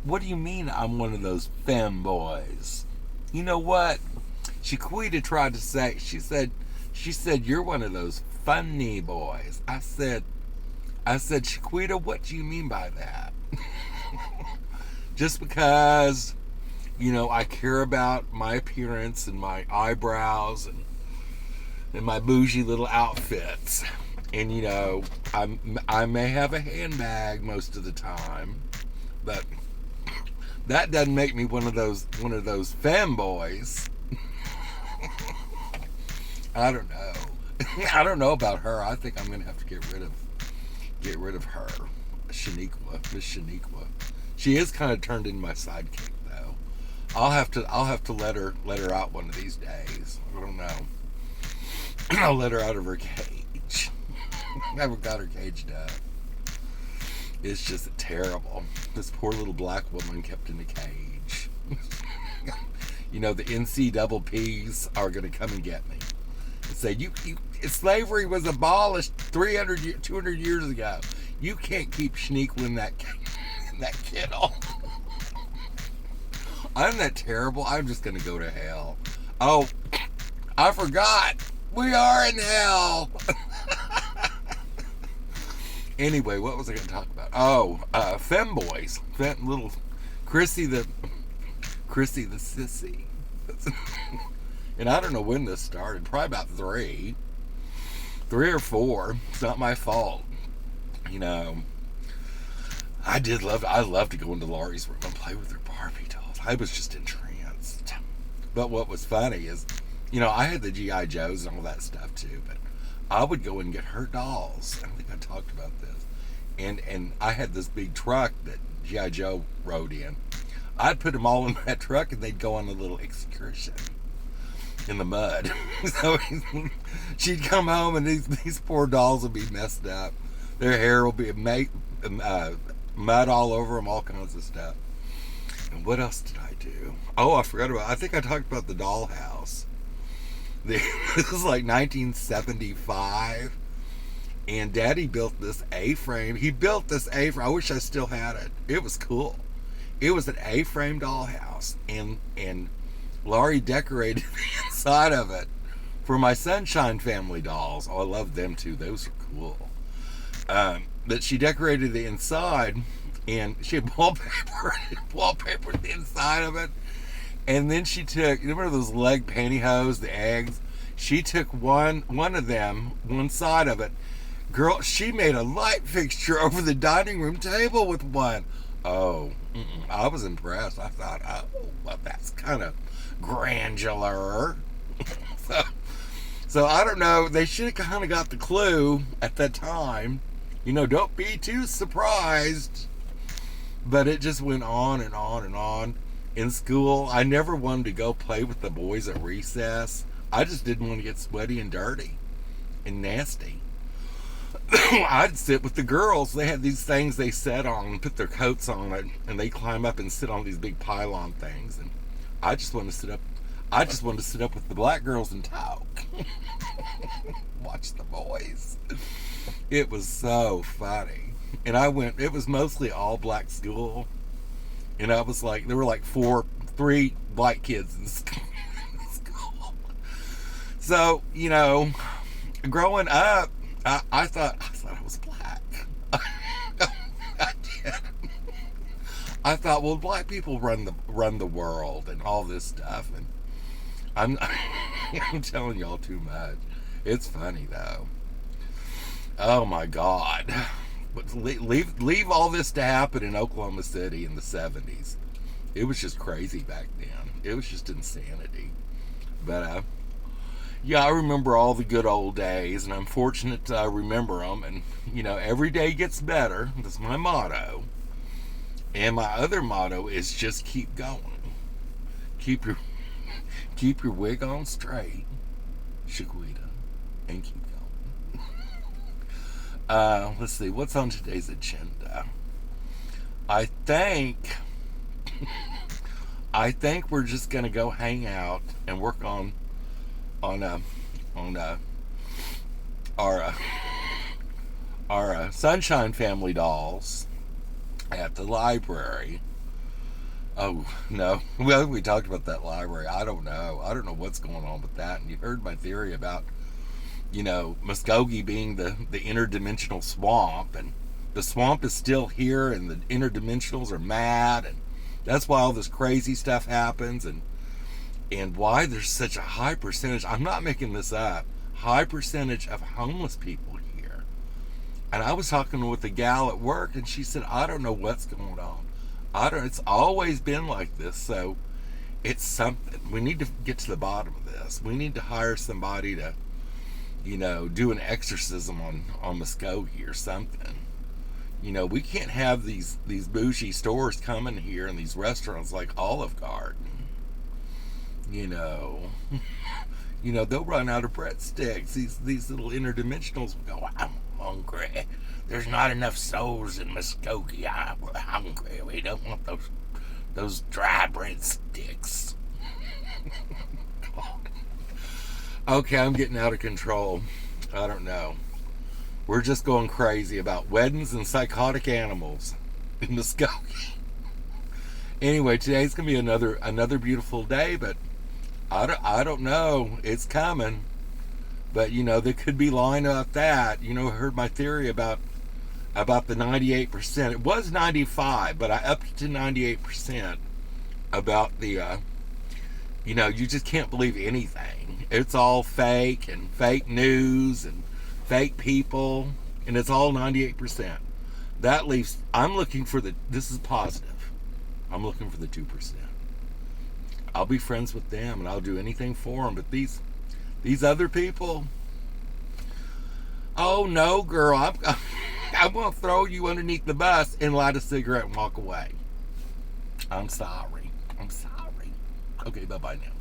what do you mean I'm one of those femboys? You know what? Shaquita tried to say, she said you're one of those funny boys. I said, Shaquita, what do you mean by that? Just because, I care about my appearance and my eyebrows and my bougie little outfits. And I may have a handbag most of the time, but that doesn't make me one of those fanboys. I don't know. I don't know about her. I think I'm gonna have to get rid of her, Miss Shaniqua. She is kind of turned into my sidekick, though. I'll have to let her out one of these days. I don't know. I'll let her out of her cage. I haven't got her caged up. It's just terrible. This poor little black woman kept in a cage. The NCPPs are going to come and get me and say, slavery was abolished 200 years ago. You can't keep Shaniqua in that kennel. I'm that terrible. I'm just going to go to hell. Oh, I forgot. We are in hell. Anyway, what was I going to talk about? Oh, femboys. Little Chrissy the sissy. And I don't know when this started. Probably about 3 or 4. It's not my fault. I love to go into Laurie's room and play with her Barbie dolls. I was just entranced. But what was funny is, I had the G.I. Joes and all that stuff too, but I would go and get her dolls. I think I talked about this. And I had this big truck that G.I. Joe rode in. I'd put them all in that truck and they'd go on a little excursion in the mud. So she'd come home and these poor dolls would be messed up. Their hair will be mud all over them, all kinds of stuff. And what else did I do? Oh, I think I talked about the dollhouse. This was like 1975. And Daddy built this A-frame. He built this A-frame. I wish I still had it. It was cool. It was an A-frame dollhouse. And Laurie decorated the inside of it for my Sunshine Family dolls. Oh, I love them too. Those are cool. But she decorated the inside, and she had wallpapered the inside of it. And then she took, remember those leg pantyhose, the eggs? She took one of them, one side of it. Girl, she made a light fixture over the dining room table with one. Oh, I was impressed. I thought, well, that's kind of granular. So I don't know. They should have kind of got the clue at that time. Don't be too surprised. But it just went on and on and on. In school, I never wanted to go play with the boys at recess. I just didn't want to get sweaty and dirty and nasty. I'd sit with the girls. They had these things they sat on and put their coats on it, and they climb up and sit on these big pylon things. And I just wanted to sit up. I just wanted to sit up with the black girls and talk. Watch the boys. It was so funny. And it was mostly all black school. And I was like, there were like 3 black kids in school. So, growing up, I thought I was black. I did. I thought, well, black people run the world and all this stuff, and I'm telling y'all too much. It's funny though. Oh my God! But leave all this to happen in Oklahoma City in the 70s. It was just crazy back then. It was just insanity. But yeah, I remember all the good old days, and I'm fortunate to remember them. And every day gets better. That's my motto. And my other motto is just keep going. Keep your wig on straight, Shaquita, and keep going. Let's see, what's on today's agenda? I think we're just gonna go hang out and work on our Sunshine Family dolls at the library. Oh no. Well, we talked about that library. I don't know. I don't know what's going on with that. And you heard my theory about, Muskogee being the interdimensional swamp, and the swamp is still here, and the interdimensionals are mad, and that's why all this crazy stuff happens, and why there's such a high percentage. I'm not making this up. High percentage of homeless people here. And I was talking with a gal at work, and she said, I don't know what's going on. It's always been like this, so it's something. We need to get to the bottom of this. We need to hire somebody to, do an exorcism on Muskogee or something. We can't have these bougie stores coming here and these restaurants like Olive Garden. They'll run out of breadsticks. These little interdimensionals will go, I'm hungry. There's not enough souls in Muskogee. We're hungry. We don't want those dry breadsticks. Okay, I'm getting out of control. I don't know. We're just going crazy about weddings and psychotic animals in Muskogee. Anyway, today's gonna be another beautiful day, but I don't know. It's coming. But there could be lying about that. I heard my theory about the 98%. It was 95, but I upped it to 98% about the you just can't believe anything. It's all fake and fake news and fake people, and it's all 98%. That leaves, this is positive. I'm looking for the 2%. I'll be friends with them and I'll do anything for them, but these other people, oh no, girl, I'm going to throw you underneath the bus and light a cigarette and walk away. I'm sorry. Okay, bye-bye now.